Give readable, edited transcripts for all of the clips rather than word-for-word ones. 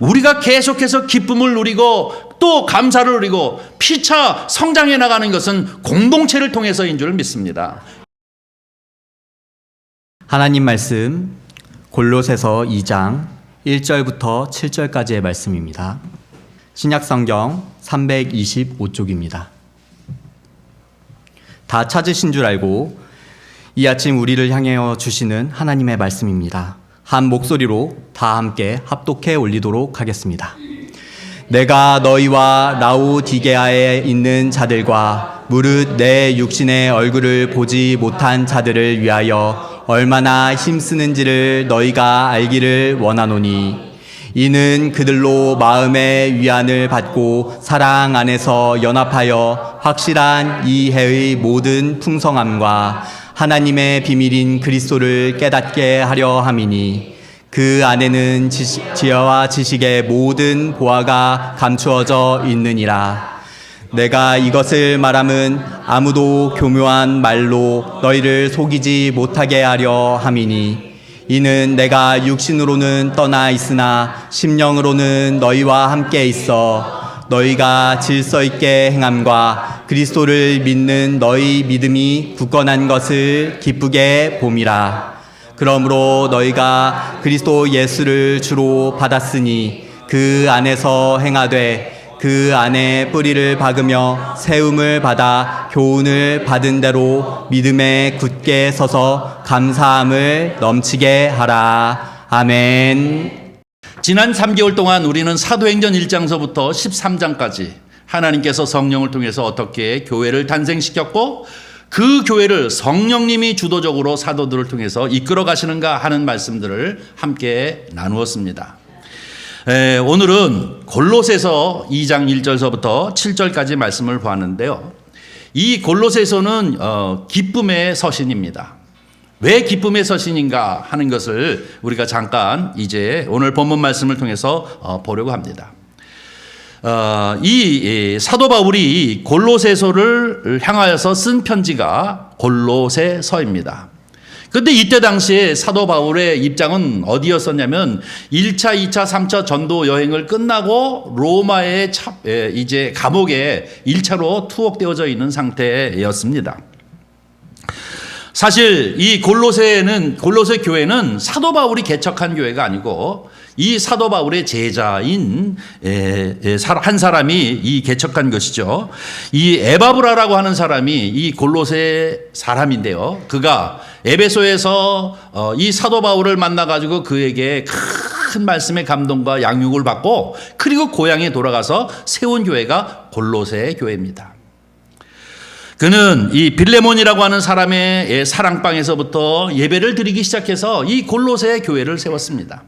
우리가 계속해서 기쁨을 누리고 또 감사를 누리고 피차 성장해 나가는 것은 공동체를 통해서인 줄 믿습니다. 하나님 말씀 골로새서 2장 1절부터 7절까지의 말씀입니다. 신약성경 325쪽입니다. 다 찾으신 줄 알고 이 아침 우리를 향하여 주시는 하나님의 말씀입니다. 한 목소리로 다 함께 합독해 올리도록 하겠습니다. 내가 너희와 라오디게아에 있는 자들과 무릇 내 육신의 얼굴을 보지 못한 자들을 위하여 얼마나 힘쓰는지를 너희가 알기를 원하노니 이는 그들로 마음의 위안을 받고 사랑 안에서 연합하여 확실한 이해의 모든 풍성함과 하나님의 비밀인 그리스도를 깨닫게 하려 함이니 그 안에는 지혜와 지식의 모든 보화가 감추어져 있느니라. 내가 이것을 말함은 아무도 교묘한 말로 너희를 속이지 못하게 하려 함이니 이는 내가 육신으로는 떠나 있으나 심령으로는 너희와 함께 있어 너희가 질서 있게 행함과 그리스도를 믿는 너희 믿음이 굳건한 것을 기쁘게 봄이라. 그러므로 너희가 그리스도 예수를 주로 받았으니 그 안에서 행하되 그 안에 뿌리를 박으며 세움을 받아 교훈을 받은 대로 믿음에 굳게 서서 감사함을 넘치게 하라. 아멘. 지난 3개월 동안 우리는 사도행전 1장서부터 13장까지 하나님께서 성령을 통해서 어떻게 교회를 탄생시켰고 그 교회를 성령님이 주도적으로 사도들을 통해서 이끌어 가시는가 하는 말씀들을 함께 나누었습니다. 오늘은 골로새서 2장 1절서부터 7절까지 말씀을 보았는데요. 이 골로새서는 기쁨의 서신입니다. 왜 기쁨의 서신인가 하는 것을 우리가 잠깐 이제 오늘 본문 말씀을 통해서 보려고 합니다. 이 사도 바울이 골로새서를 향하여서 쓴 편지가 골로새서입니다. 그런데 이때 당시에 사도 바울의 입장은 어디였었냐면 1차, 2차, 3차 전도 여행을 끝나고 로마의 이제 감옥에 1차로 투옥되어져 있는 상태였습니다. 사실 이 골로새 교회는 사도 바울이 개척한 교회가 아니고 이 사도 바울의 제자인 한 사람이 이 개척한 것이죠. 이 에바브라라고 하는 사람이 이 골로새 사람인데요. 그가 에베소에서 이 사도 바울을 만나가지고 그에게 큰 말씀의 감동과 양육을 받고 그리고 고향에 돌아가서 세운 교회가 골로새 교회입니다. 그는 이 빌레몬이라고 하는 사람의 사랑방에서부터 예배를 드리기 시작해서 이 골로새 교회를 세웠습니다.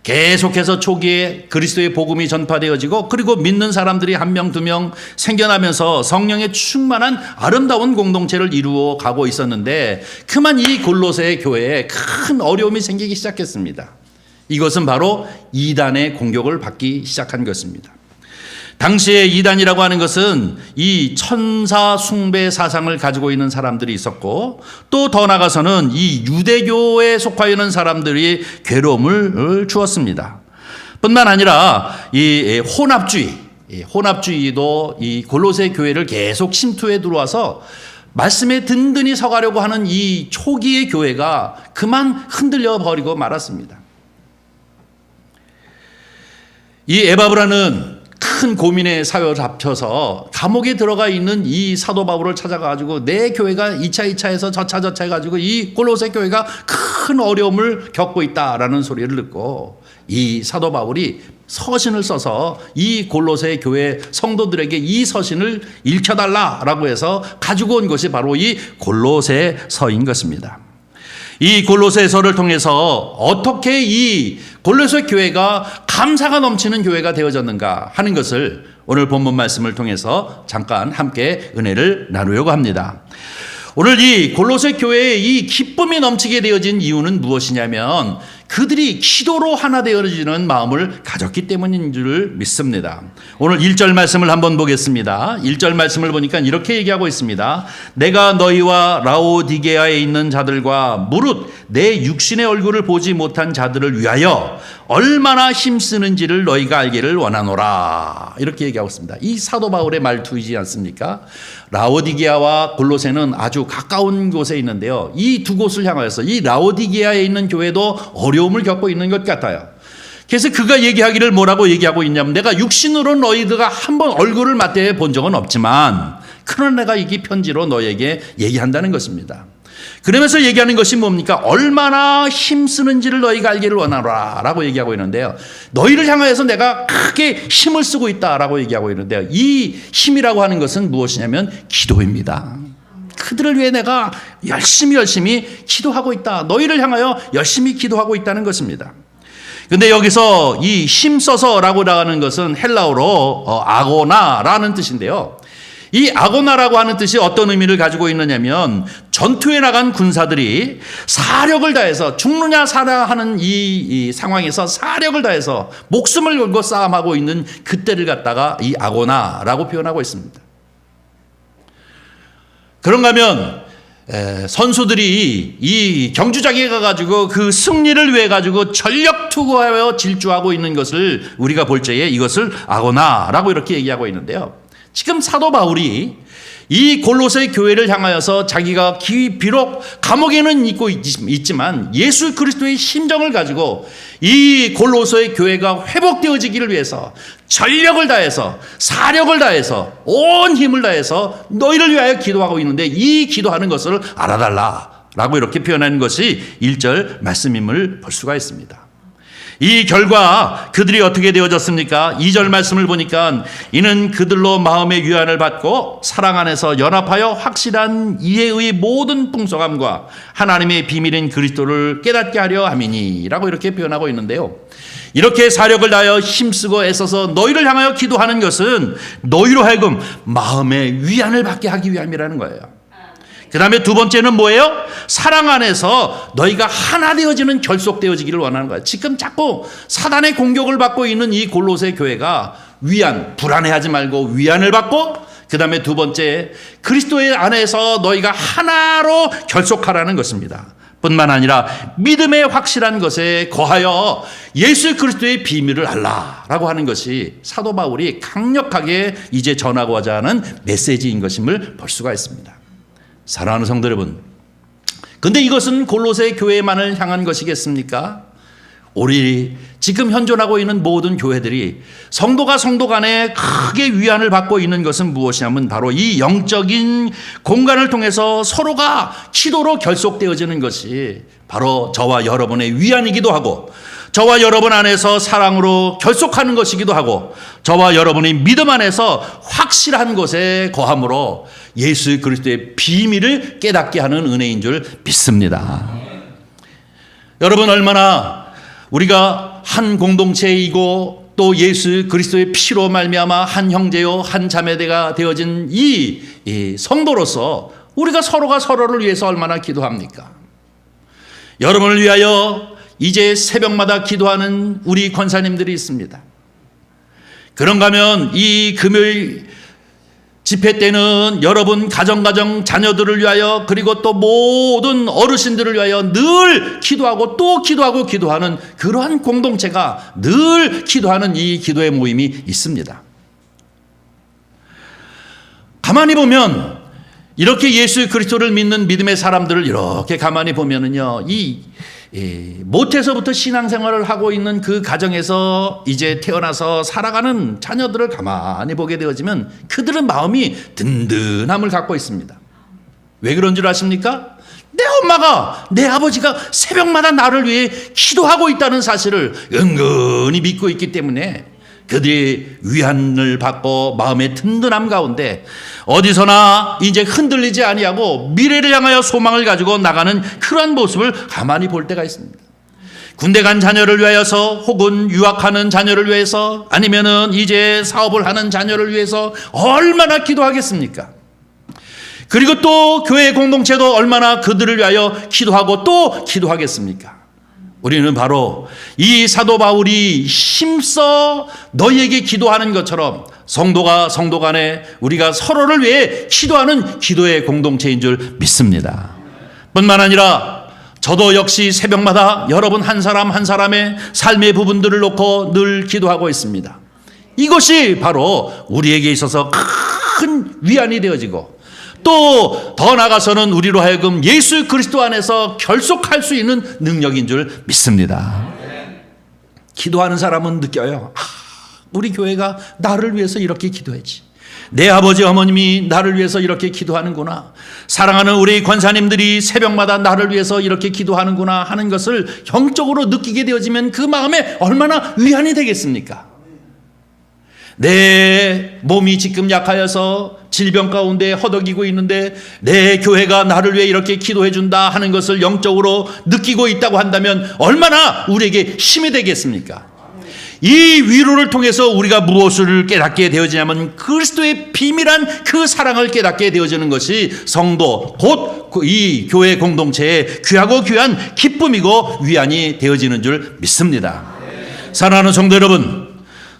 계속해서 초기에 그리스도의 복음이 전파되어지고 그리고 믿는 사람들이 한 명, 두 명 생겨나면서 성령의 충만한 아름다운 공동체를 이루어 가고 있었는데 그만 이 골로새 교회에 큰 어려움이 생기기 시작했습니다. 이것은 바로 이단의 공격을 받기 시작한 것입니다. 당시에 이단이라고 하는 것은 이 천사 숭배 사상을 가지고 있는 사람들이 있었고 또 더 나아가서는 이 유대교에 속하여 있는 사람들이 괴로움을 주었습니다. 뿐만 아니라 이 혼합주의도 이 골로새 교회를 계속 침투해 들어와서 말씀에 든든히 서가려고 하는 이 초기의 교회가 그만 흔들려 버리고 말았습니다. 이 에바브라는 큰 고민에 사로잡혀서 감옥에 들어가 있는 이 사도 바울을 찾아가지고 내 교회가 2차, 2차에서 저차 해가지고 이 골로새 교회가 큰 어려움을 겪고 있다라는 소리를 듣고 이 사도 바울이 서신을 써서 이 골로새 교회 성도들에게 이 서신을 읽혀달라라고 해서 가지고 온 것이 바로 이 골로새서인 것입니다. 이 골로새서를 통해서 어떻게 이 골로새 교회가 감사가 넘치는 교회가 되어졌는가 하는 것을 오늘 본문 말씀을 통해서 잠깐 함께 은혜를 나누려고 합니다. 오늘 이 골로새 교회의 이 기쁨이 넘치게 되어진 이유는 무엇이냐면 그들이 기도로 하나 되어지는 마음을 가졌기 때문인 줄 믿습니다. 오늘 1절 말씀을 한번 보겠습니다. 1절 말씀을 보니까 이렇게 얘기하고 있습니다. 내가 너희와 라오디게아에 있는 자들과 무릇 내 육신의 얼굴을 보지 못한 자들을 위하여 얼마나 힘쓰는지를 너희가 알기를 원하노라. 이렇게 얘기하고 있습니다. 이 사도 바울의 말투이지 않습니까? 라오디게아와 골로새는 아주 가까운 곳에 있는데요. 이 두 곳을 향하여서 이 라오디게아에 있는 교회도 어려움을 겪고 있는 것 같아요. 그래서 그가 얘기하기를 뭐라고 얘기하고 있냐면, 내가 육신으로 너희들과 한번 얼굴을 맞대어 본 적은 없지만 그러나 내가 이 편지로 너에게 얘기한다는 것입니다. 그러면서 얘기하는 것이 뭡니까? 얼마나 힘쓰는지를 너희가 알기를 원하노라 라고 얘기하고 있는데요. 너희를 향하여서 내가 크게 힘을 쓰고 있다라고 얘기하고 있는데요. 이 힘이라고 하는 것은 무엇이냐면 기도입니다. 그들을 위해 내가 열심히 기도하고 있다. 너희를 향하여 열심히 기도하고 있다는 것입니다. 근데 여기서 이 힘써서라고 하는 것은 헬라어로 아고나라는 뜻인데요. 이 아고나라고 하는 뜻이 어떤 의미를 가지고 있느냐면, 전투에 나간 군사들이 사력을 다해서 죽느냐 사냐 하는 이 상황에서 사력을 다해서 목숨을 걸고 싸움하고 있는 그때를 갖다가 이 아고나라고 표현하고 있습니다. 그런가 하면 선수들이 이 경주장에 가가지고 그 승리를 위해 가지고 전력 투구하여 질주하고 있는 것을 우리가 볼 적에 이것을 아고나라고 이렇게 얘기하고 있는데요. 지금 사도 바울이 이 골로새 교회를 향하여서 자기가 비록 감옥에는 있고 있지만 예수 그리스도의 심정을 가지고 이 골로새 교회가 회복되어지기를 위해서 전력을 다해서 사력을 다해서 온 힘을 다해서 너희를 위하여 기도하고 있는데, 이 기도하는 것을 알아달라라고 이렇게 표현하는 것이 1절 말씀임을 볼 수가 있습니다. 이 결과 그들이 어떻게 되어졌습니까? 2절 말씀을 보니까 이는 그들로 마음의 위안을 받고 사랑 안에서 연합하여 확실한 이해의 모든 풍성함과 하나님의 비밀인 그리스도를 깨닫게 하려 함이니 라고 이렇게 표현하고 있는데요. 이렇게 사력을 다하여 힘쓰고 애써서 너희를 향하여 기도하는 것은 너희로 하여금 마음의 위안을 받게 하기 위함이라는 거예요. 그 다음에 두 번째는 뭐예요? 사랑 안에서 너희가 하나 되어지는, 결속되어지기를 원하는 거예요. 지금 자꾸 사단의 공격을 받고 있는 이 골로새 교회가 위안, 불안해하지 말고 위안을 받고, 그 다음에 두 번째 그리스도의 안에서 너희가 하나로 결속하라는 것입니다. 뿐만 아니라 믿음의 확실한 것에 거하여 예수 그리스도의 비밀을 알라라고 하는 것이 사도 바울이 강력하게 이제 전하고자 하는 메시지인 것임을 볼 수가 있습니다. 사랑하는 성도 여러분, 근데 이것은 골로새 교회만을 향한 것이겠습니까? 우리 지금 현존하고 있는 모든 교회들이 성도가 성도 간에 크게 위안을 받고 있는 것은 무엇이냐면 바로 이 영적인 공간을 통해서 서로가 기도로 결속되어지는 것이 바로 저와 여러분의 위안이기도 하고, 저와 여러분 안에서 사랑으로 결속하는 것이기도 하고, 저와 여러분의 믿음 안에서 확실한 것에 거함으로 예수 그리스도의 비밀을 깨닫게 하는 은혜인 줄 믿습니다. 여러분, 얼마나 우리가 한 공동체이고 또 예수 그리스도의 피로 말미암아 한 형제요 한 자매가 되어진 이 성도로서 우리가 서로가 서로를 위해서 얼마나 기도합니까? 여러분을 위하여 이제 새벽마다 기도하는 우리 권사님들이 있습니다. 그런가 하면 이 금요일 집회 때는 여러분 가정 자녀들을 위하여, 그리고 또 모든 어르신들을 위하여 늘 기도하고 또 기도하는 그러한 공동체가 늘 기도하는 이 기도의 모임이 있습니다. 가만히 보면 이렇게 예수 그리스도를 믿는 믿음의 사람들을 이렇게 가만히 보면은요, 모태서부터 신앙생활을 하고 있는 그 가정에서 이제 태어나서 살아가는 자녀들을 가만히 보게 되어지면 그들은 마음이 든든함을 갖고 있습니다. 왜 그런 줄 아십니까? 내 엄마가, 내 아버지가 새벽마다 나를 위해 기도하고 있다는 사실을 은근히 믿고 있기 때문에 그들이 위안을 받고 마음의 든든함 가운데 어디서나 이제 흔들리지 아니하고 미래를 향하여 소망을 가지고 나가는 그러한 모습을 가만히 볼 때가 있습니다. 군대 간 자녀를 위하여서, 혹은 유학하는 자녀를 위해서, 아니면은 이제 사업을 하는 자녀를 위해서 얼마나 기도하겠습니까? 그리고 또 교회 공동체도 얼마나 그들을 위하여 기도하고 또 기도하겠습니까? 우리는 바로 이 사도 바울이 힘써 너희에게 기도하는 것처럼 성도가 성도 간에 우리가 서로를 위해 기도하는 기도의 공동체인 줄 믿습니다. 뿐만 아니라 저도 역시 새벽마다 여러분 한 사람 한 사람의 삶의 부분들을 놓고 늘 기도하고 있습니다. 이것이 바로 우리에게 있어서 큰 위안이 되어지고 또 더 나아가서는 우리로 하여금 예수 그리스도 안에서 결속할 수 있는 능력인 줄 믿습니다. 기도하는 사람은 느껴요. 우리 교회가 나를 위해서 이렇게 기도했지. 내 아버지 어머님이 나를 위해서 이렇게 기도하는구나. 사랑하는 우리 권사님들이 새벽마다 나를 위해서 이렇게 기도하는구나 하는 것을 영적으로 느끼게 되어지면 그 마음에 얼마나 위안이 되겠습니까? 내 몸이 지금 약하여서 질병 가운데 허덕이고 있는데 내 교회가 나를 위해 이렇게 기도해 준다 하는 것을 영적으로 느끼고 있다고 한다면 얼마나 우리에게 힘이 되겠습니까? 이 위로를 통해서 우리가 무엇을 깨닫게 되어지냐면 그리스도의 비밀한 그 사랑을 깨닫게 되어지는 것이 성도 곧 이 교회 공동체의 귀하고 귀한 기쁨이고 위안이 되어지는 줄 믿습니다. 사랑하는 성도 여러분,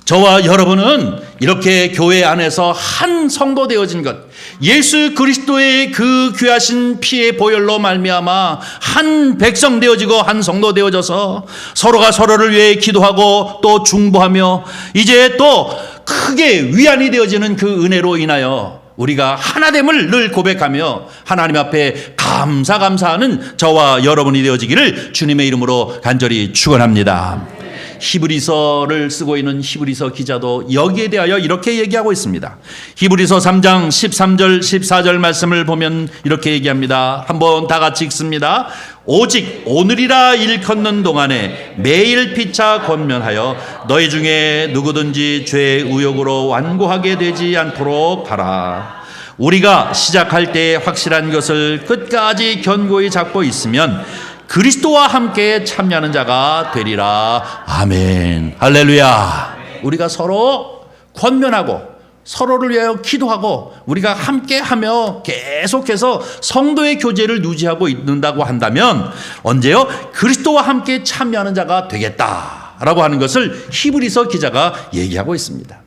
저와 여러분은 이렇게 교회 안에서 한 성도 되어진 것, 예수 그리스도의 그 귀하신 피의 보혈로 말미암아 한 백성 되어지고 한 성도 되어져서 서로가 서로를 위해 기도하고 또 중보하며 이제 또 크게 위안이 되어지는 그 은혜로 인하여 우리가 하나됨을 늘 고백하며 하나님 앞에 감사하는 저와 여러분이 되어지기를 주님의 이름으로 간절히 축원합니다. 히브리서를 쓰고 있는 히브리서 기자도 여기에 대하여 이렇게 얘기하고 있습니다. 히브리서 3장 13절 14절 말씀을 보면 이렇게 얘기합니다. 한번 다 같이 읽습니다. 오직 오늘이라 일컫는 동안에 매일 피차 권면하여 너희 중에 누구든지 죄의 의욕으로 완고하게 되지 않도록 하라. 우리가 시작할 때 확실한 것을 끝까지 견고히 잡고 있으면 그리스도와 함께 참여하는 자가 되리라. 아멘. 할렐루야. 우리가 서로 권면하고 서로를 위하여 기도하고 우리가 함께하며 계속해서 성도의 교제를 유지하고 있는다고 한다면 언제요? 그리스도와 함께 참여하는 자가 되겠다라고 하는 것을 히브리서 기자가 얘기하고 있습니다.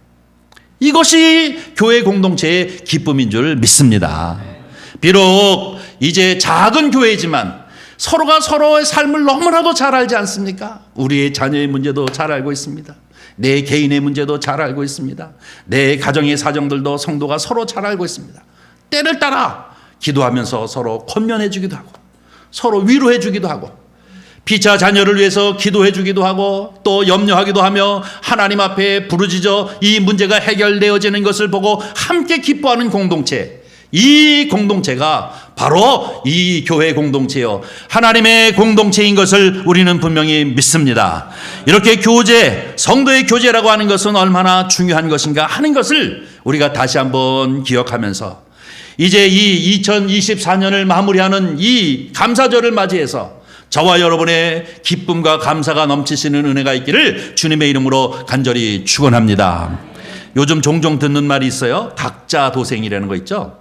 이것이 교회 공동체의 기쁨인 줄 믿습니다. 비록 이제 작은 교회지만 서로가 서로의 삶을 너무나도 잘 알지 않습니까? 우리의 자녀의 문제도 잘 알고 있습니다. 내 개인의 문제도 잘 알고 있습니다. 내 가정의 사정들도 성도가 서로 잘 알고 있습니다. 때를 따라 기도하면서 서로 권면해 주기도 하고 서로 위로해 주기도 하고 피차 자녀를 위해서 기도해 주기도 하고 또 염려하기도 하며 하나님 앞에 부르짖어 이 문제가 해결되어지는 것을 보고 함께 기뻐하는 공동체, 이 공동체가 바로 이 교회 공동체요 하나님의 공동체인 것을 우리는 분명히 믿습니다. 이렇게 교제, 성도의 교제라고 하는 것은 얼마나 중요한 것인가 하는 것을 우리가 다시 한번 기억하면서 이제 이 2024년을 마무리하는 이 감사절을 맞이해서 저와 여러분의 기쁨과 감사가 넘치시는 은혜가 있기를 주님의 이름으로 간절히 축원합니다. 요즘 종종 듣는 말이 있어요. 각자 도생이라는 거 있죠.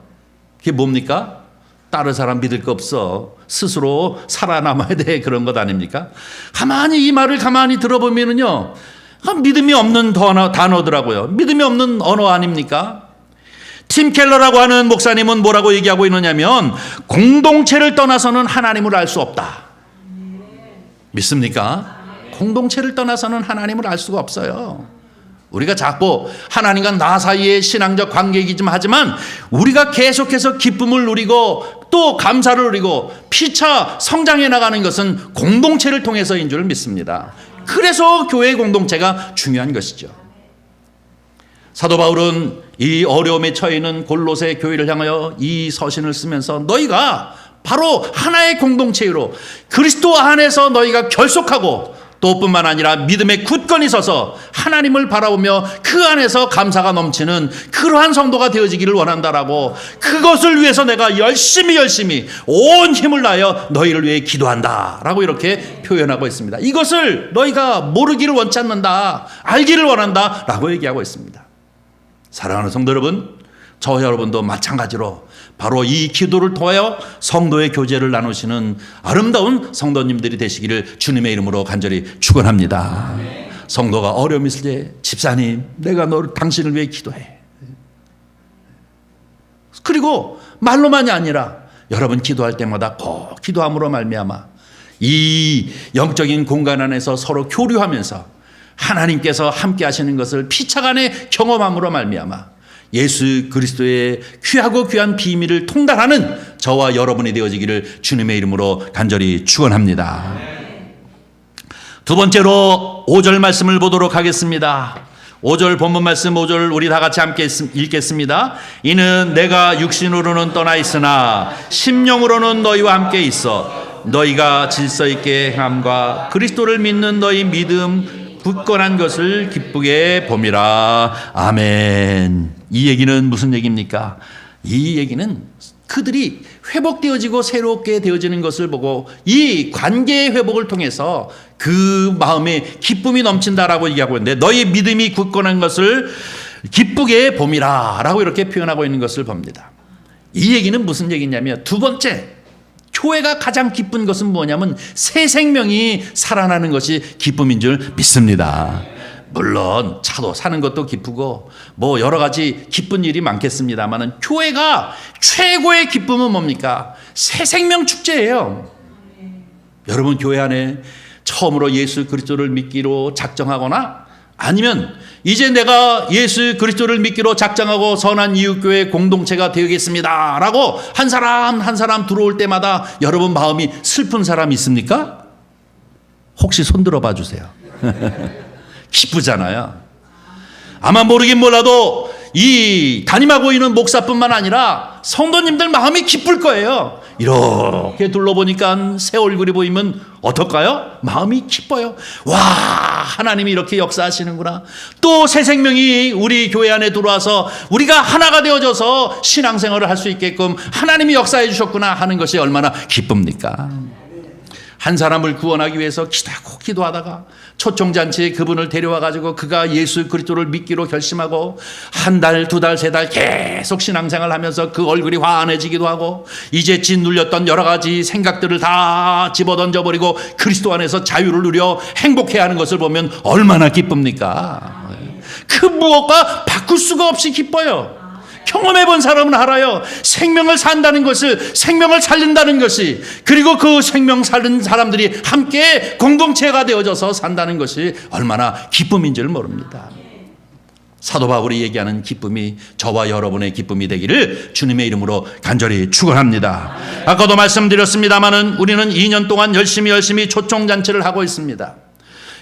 그게 뭡니까? 다른 사람 믿을 거 없어. 스스로 살아남아야 돼. 그런 것 아닙니까? 가만히 이 말을 가만히 들어보면은요. 믿음이 없는 단어더라고요. 믿음이 없는 언어 아닙니까? 팀 켈러라고 하는 목사님은 뭐라고 얘기하고 있느냐면 공동체를 떠나서는 하나님을 알 수 없다. 믿습니까? 공동체를 떠나서는 하나님을 알 수가 없어요. 우리가 자꾸 하나님과 나 사이의 신앙적 관계이긴 하지만 우리가 계속해서 기쁨을 누리고 또 감사를 누리고 피차 성장해 나가는 것은 공동체를 통해서인 줄 믿습니다. 그래서 교회 공동체가 중요한 것이죠. 사도 바울은 이 어려움에 처해 있는 골로새 교회를 향하여 이 서신을 쓰면서 너희가 바로 하나의 공동체로 그리스도 안에서 너희가 결속하고 또 뿐만 아니라 믿음에 굳건히 서서 하나님을 바라보며 그 안에서 감사가 넘치는 그러한 성도가 되어지기를 원한다라고 그것을 위해서 내가 열심히 온 힘을 다하여 너희를 위해 기도한다라고 이렇게 표현하고 있습니다. 이것을 너희가 모르기를 원치 않는다, 알기를 원한다라고 얘기하고 있습니다. 사랑하는 성도 여러분, 저 여러분도 마찬가지로 바로 이 기도를 통하여 성도의 교제를 나누시는 아름다운 성도님들이 되시기를 주님의 이름으로 간절히 축원합니다. 성도가 어려움 있을 때 집사님 내가 당신을 위해 기도해. 그리고 말로만이 아니라 여러분 기도할 때마다 꼭 기도함으로 말미암아 이 영적인 공간 안에서 서로 교류하면서 하나님께서 함께 하시는 것을 피차간에 경험함으로 말미암아 예수 그리스도의 귀하고 귀한 비밀을 통달하는 저와 여러분이 되어지기를 주님의 이름으로 간절히 축원합니다. 두 번째로 5절 말씀을 보도록 하겠습니다. 5절 본문 말씀 5절 우리 다 같이 함께 읽겠습니다. 이는 내가 육신으로는 떠나 있으나 심령으로는 너희와 함께 있어 너희가 질서 있게 행함과 그리스도를 믿는 너희 믿음 굳건한 것을 기쁘게 봄이라. 아멘. 이 얘기는 무슨 얘기입니까? 이 얘기는 그들이 회복되어지고 새롭게 되어지는 것을 보고 이 관계의 회복을 통해서 그 마음에 기쁨이 넘친다라고 얘기하고 있는데 너희 믿음이 굳건한 것을 기쁘게 봄이라 라고 이렇게 표현하고 있는 것을 봅니다. 이 얘기는 무슨 얘기냐면 두 번째, 교회가 가장 기쁜 것은 뭐냐면 새 생명이 살아나는 것이 기쁨인 줄 믿습니다. 물론 차도 사는 것도 기쁘고 뭐 여러 가지 기쁜 일이 많겠습니다만은 교회가 최고의 기쁨은 뭡니까? 새 생명 축제예요. 여러분 교회 안에 처음으로 예수 그리스도를 믿기로 작정하거나 아니면 이제 내가 예수 그리스도를 믿기로 작정하고 선한 이웃교회 공동체가 되겠습니다 라고 한 사람 한 사람 들어올 때마다 여러분 마음이 슬픈 사람 있습니까? 혹시 손 들어봐 주세요. 기쁘잖아요. 아마 모르긴 몰라도 이 담임하고 있는 목사뿐만 아니라 성도님들 마음이 기쁠 거예요. 이렇게 둘러보니까 새 얼굴이 보이면 어떨까요? 마음이 기뻐요. 와, 하나님이 이렇게 역사하시는구나. 또 새 생명이 우리 교회 안에 들어와서 우리가 하나가 되어져서 신앙생활을 할 수 있게끔 하나님이 역사해 주셨구나 하는 것이 얼마나 기쁩니까? 한 사람을 구원하기 위해서 기도하다가 초청잔치에 그분을 데려와 가지고 그가 예수 그리스도를 믿기로 결심하고 한 달, 두 달, 세 달 계속 신앙생활을 하면서 그 얼굴이 환해지기도 하고 이제 짓눌렸던 여러 가지 생각들을 다 집어던져버리고 그리스도 안에서 자유를 누려 행복해하는 것을 보면 얼마나 기쁩니까? 그 무엇과 바꿀 수가 없이 기뻐요. 경험해 본 사람은 알아요. 생명을 산다는 것을, 생명을 살린다는 것이, 그리고 그 생명 살린 사람들이 함께 공동체가 되어져서 산다는 것이 얼마나 기쁨인 줄 모릅니다. 사도 바울이 얘기하는 기쁨이 저와 여러분의 기쁨이 되기를 주님의 이름으로 간절히 축원합니다. 아까도 말씀드렸습니다마는 우리는 2년 동안 열심히 초청잔치를 하고 있습니다.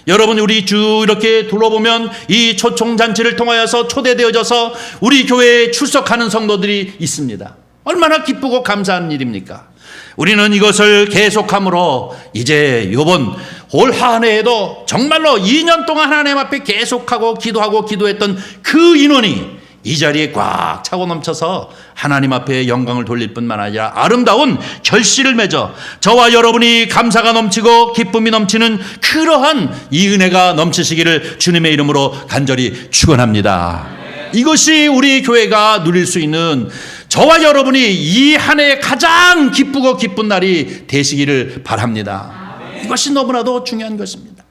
여러분 우리 쭉 이렇게 둘러보면 이 초청잔치를 통하여서 초대되어져서 우리 교회에 출석하는 성도들이 있습니다. 얼마나 기쁘고 감사한 일입니까? 우리는 이것을 계속함으로 이제 이번 올 한 해에도 정말로 2년 동안 하나님 앞에 계속하고 기도했던 그 인원이 이 자리에 꽉 차고 넘쳐서 하나님 앞에 영광을 돌릴 뿐만 아니라 아름다운 결실을 맺어 저와 여러분이 감사가 넘치고 기쁨이 넘치는 그러한 이 은혜가 넘치시기를 주님의 이름으로 간절히 축원합니다. 이것이 우리 교회가 누릴 수 있는 저와 여러분이 이 한 해에 가장 기쁘고 기쁜 날이 되시기를 바랍니다. 이것이 너무나도 중요한 것입니다.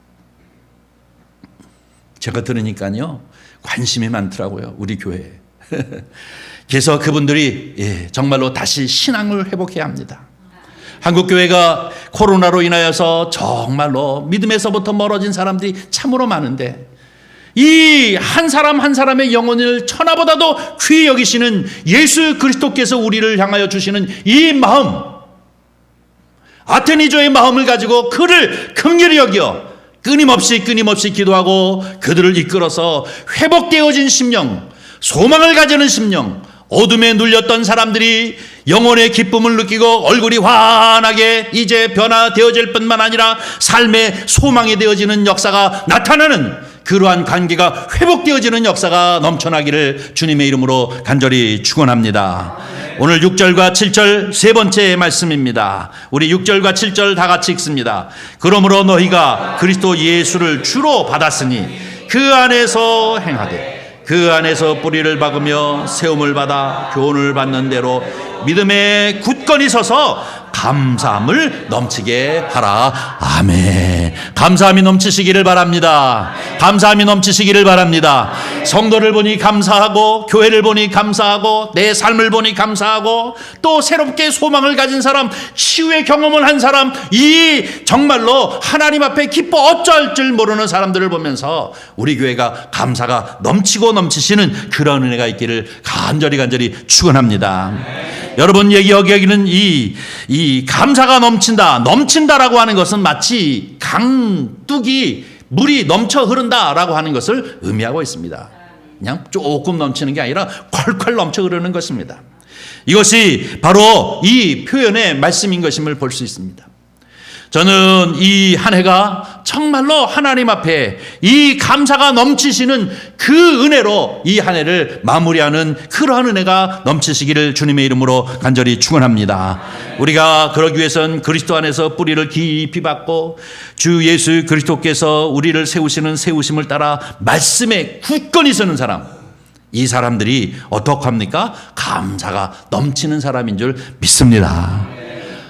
제가 들으니까요 관심이 많더라고요, 우리 교회에. 그래서 그분들이 정말로 다시 신앙을 회복해야 합니다. 한국교회가 코로나로 인하여서 정말로 믿음에서부터 멀어진 사람들이 참으로 많은데 이 한 사람 한 사람의 영혼을 천하보다도 귀히 여기시는 예수 그리스도께서 우리를 향하여 주시는 이 마음, 아테니조의 마음을 가지고 그를 긍휼히 여겨 끊임없이 기도하고 그들을 이끌어서 회복되어진 심령, 소망을 가지는 심령, 어둠에 눌렸던 사람들이 영혼의 기쁨을 느끼고 얼굴이 환하게 이제 변화되어질 뿐만 아니라 삶의 소망이 되어지는 역사가 나타나는 그러한 관계가 회복되어지는 역사가 넘쳐나기를 주님의 이름으로 간절히 축원합니다. 오늘 6절과 7절 세 번째 말씀입니다. 우리 6절과 7절 다 같이 읽습니다. 그러므로 너희가 그리스도 예수를 주로 받았으니 그 안에서 행하되 그 안에서 뿌리를 박으며 세움을 받아 교훈을 받는 대로 믿음에 굳건히 서서 감사함을 넘치게 하라. 아멘. 감사함이 넘치시기를 바랍니다. 감사함이 넘치시기를 바랍니다. 성도를 보니 감사하고, 교회를 보니 감사하고, 내 삶을 보니 감사하고, 또 새롭게 소망을 가진 사람, 치유의 경험을 한 사람, 이 정말로 하나님 앞에 기뻐 어쩔 줄 모르는 사람들을 보면서 우리 교회가 감사가 넘치고 넘치시는 그런 은혜가 있기를 간절히 축원합니다. 여러분, 여기는 이 감사가 넘친다라고 하는 것은 마치 강둑이 물이 넘쳐 흐른다라고 하는 것을 의미하고 있습니다. 그냥 조금 넘치는 게 아니라 콸콸 넘쳐 흐르는 것입니다. 이것이 바로 이 표현의 말씀인 것임을 볼 수 있습니다. 저는 이 한 해가 정말로 하나님 앞에 이 감사가 넘치시는 그 은혜로 이 한 해를 마무리하는 그러한 은혜가 넘치시기를 주님의 이름으로 간절히 축원합니다. 우리가 그러기 위해선 그리스도 안에서 뿌리를 깊이 받고 주 예수 그리스도께서 우리를 세우시는 세우심을 따라 말씀에 굳건히 서는 사람, 이 사람들이 어떻게 합니까? 감사가 넘치는 사람인 줄 믿습니다.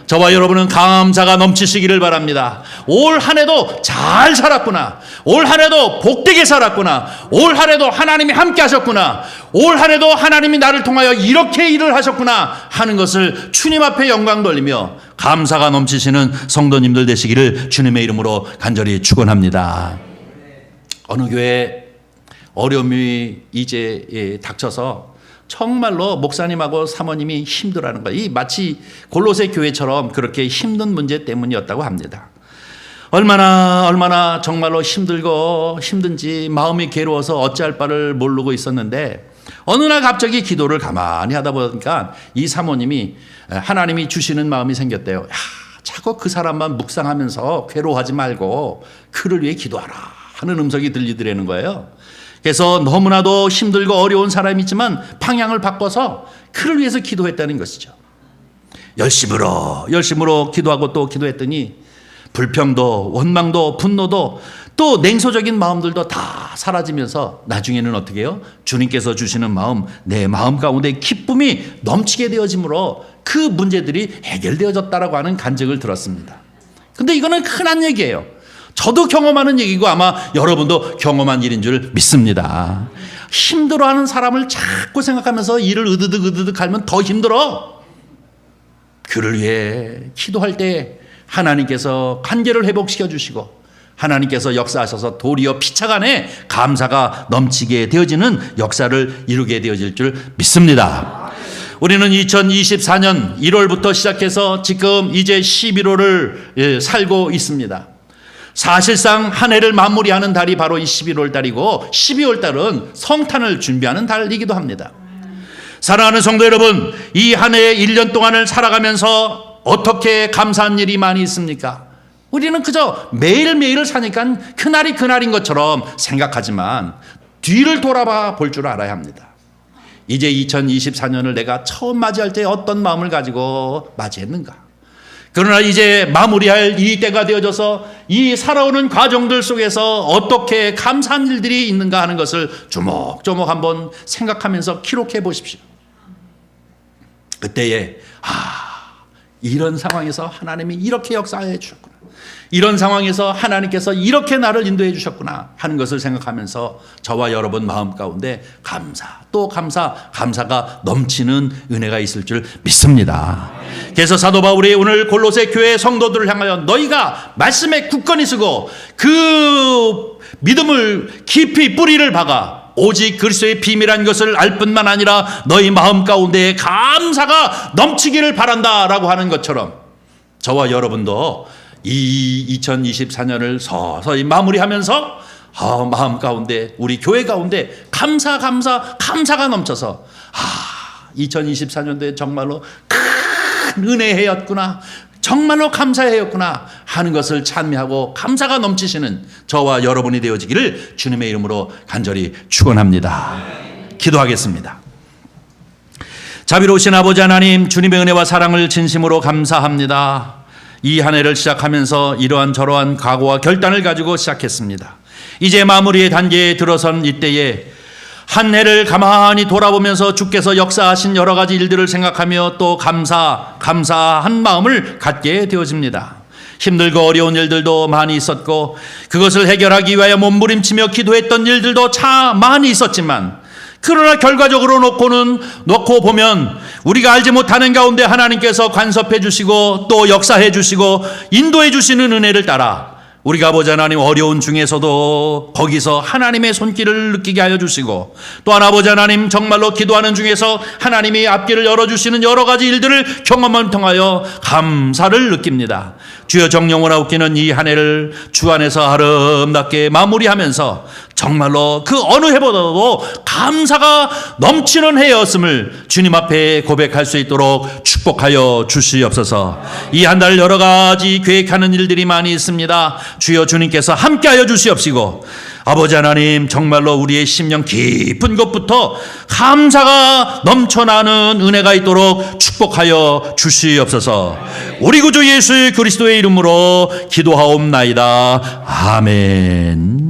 저와 여러분은 감사가 넘치시기를 바랍니다. 올 한 해도 잘 살았구나. 올 한 해도 복되게 살았구나. 올 한 해도 하나님이 함께 하셨구나. 올 한 해도 하나님이 나를 통하여 이렇게 일을 하셨구나 하는 것을 주님 앞에 영광 돌리며 감사가 넘치시는 성도님들 되시기를 주님의 이름으로 간절히 축원합니다. 어느 교회 어려움이 이제 닥쳐서 정말로 목사님하고 사모님이 힘들어하는 거예요. 이 마치 골로새 교회처럼 그렇게 힘든 문제 때문이었다고 합니다. 얼마나 정말로 힘들고 힘든지 마음이 괴로워서 어찌할 바를 모르고 있었는데 어느 날 갑자기 기도를 가만히 하다 보니까 이 사모님이 하나님이 주시는 마음이 생겼대요. 야, 자꾸 그 사람만 묵상하면서 괴로워하지 말고 그를 위해 기도하라 하는 음성이 들리더라는 거예요. 그래서 너무나도 힘들고 어려운 사람이지만 방향을 바꿔서 그를 위해서 기도했다는 것이죠. 열심으로 기도하고 또 기도했더니 불평도 원망도 분노도 또 냉소적인 마음들도 다 사라지면서 나중에는 어떻게 해요? 주님께서 주시는 마음, 내 마음 가운데 기쁨이 넘치게 되어짐으로 그 문제들이 해결되어졌다라고 하는 간증을 들었습니다. 근데 이거는 흔한 얘기예요. 저도 경험하는 얘기고 아마 여러분도 경험한 일인 줄 믿습니다. 힘들어하는 사람을 자꾸 생각하면서 일을 으드득 하면 더 힘들어. 그를 위해 기도할 때 하나님께서 관계를 회복시켜 주시고 하나님께서 역사하셔서 도리어 피차간에 감사가 넘치게 되어지는 역사를 이루게 되어질 줄 믿습니다. 우리는 2024년 1월부터 시작해서 지금 이제 11월을 살고 있습니다. 사실상 한 해를 마무리하는 달이 바로 이 11월 달이고 12월 달은 성탄을 준비하는 달이기도 합니다. 사랑하는 성도 여러분, 이 한 해의 1년 동안을 살아가면서 어떻게 감사한 일이 많이 있습니까? 우리는 그저 매일매일을 사니까 그날이 그날인 것처럼 생각하지만 뒤를 돌아봐 볼 줄 알아야 합니다. 이제 2024년을 내가 처음 맞이할 때 어떤 마음을 가지고 맞이했는가? 그러나 이제 마무리할 이 때가 되어져서 이 살아오는 과정들 속에서 어떻게 감사한 일들이 있는가 하는 것을 조목조목 한번 생각하면서 기록해 보십시오. 그때에 이런 상황에서 하나님이 이렇게 역사해 주셨구나. 이런 상황에서 하나님께서 이렇게 나를 인도해 주셨구나 하는 것을 생각하면서 저와 여러분 마음 가운데 감사 또 감사가 넘치는 은혜가 있을 줄 믿습니다. 그래서 사도 바울이 오늘 골로새 교회 성도들을 향하여 너희가 말씀에 굳건히 서고 그 믿음을 깊이 뿌리를 박아 오직 그리스도의 비밀한 것을 알 뿐만 아니라 너희 마음 가운데 감사가 넘치기를 바란다라고 하는 것처럼 저와 여러분도 이 2024년을 서서히 마무리하면서 마음 가운데 우리 교회 가운데 감사가 넘쳐서 2024년도에 정말로 큰 은혜해였구나, 정말로 감사해였구나 하는 것을 찬미하고 감사가 넘치시는 저와 여러분이 되어지기를 주님의 이름으로 간절히 축원합니다. 기도하겠습니다. 자비로우신 아버지 하나님, 주님의 은혜와 사랑을 진심으로 감사합니다. 이 한 해를 시작하면서 이러한 저러한 각오와 결단을 가지고 시작했습니다. 이제 마무리의 단계에 들어선 이때에 한 해를 가만히 돌아보면서 주께서 역사하신 여러 가지 일들을 생각하며 또 감사한 마음을 갖게 되어집니다. 힘들고 어려운 일들도 많이 있었고 그것을 해결하기 위하여 몸부림치며 기도했던 일들도 참 많이 있었지만 그러나 결과적으로 놓고 보면 우리가 알지 못하는 가운데 하나님께서 간섭해 주시고 또 역사해 주시고 인도해 주시는 은혜를 따라 우리가 아버지 하나님 어려운 중에서도 거기서 하나님의 손길을 느끼게 하여 주시고 또한 아버지 하나님 정말로 기도하는 중에서 하나님이 앞길을 열어주시는 여러 가지 일들을 경험을 통하여 감사를 느낍니다. 주여 정령원하옵기는 이 한 해를 주 안에서 아름답게 마무리하면서 정말로 그 어느 해보다도 감사가 넘치는 해였음을 주님 앞에 고백할 수 있도록 축복하여 주시옵소서. 이 한 달 여러 가지 계획하는 일들이 많이 있습니다. 주여 주님께서 함께하여 주시옵시고 아버지 하나님 정말로 우리의 심령 깊은 곳부터 감사가 넘쳐나는 은혜가 있도록 축복하여 주시옵소서. 우리 구주 예수 그리스도의 이름으로 기도하옵나이다. 아멘.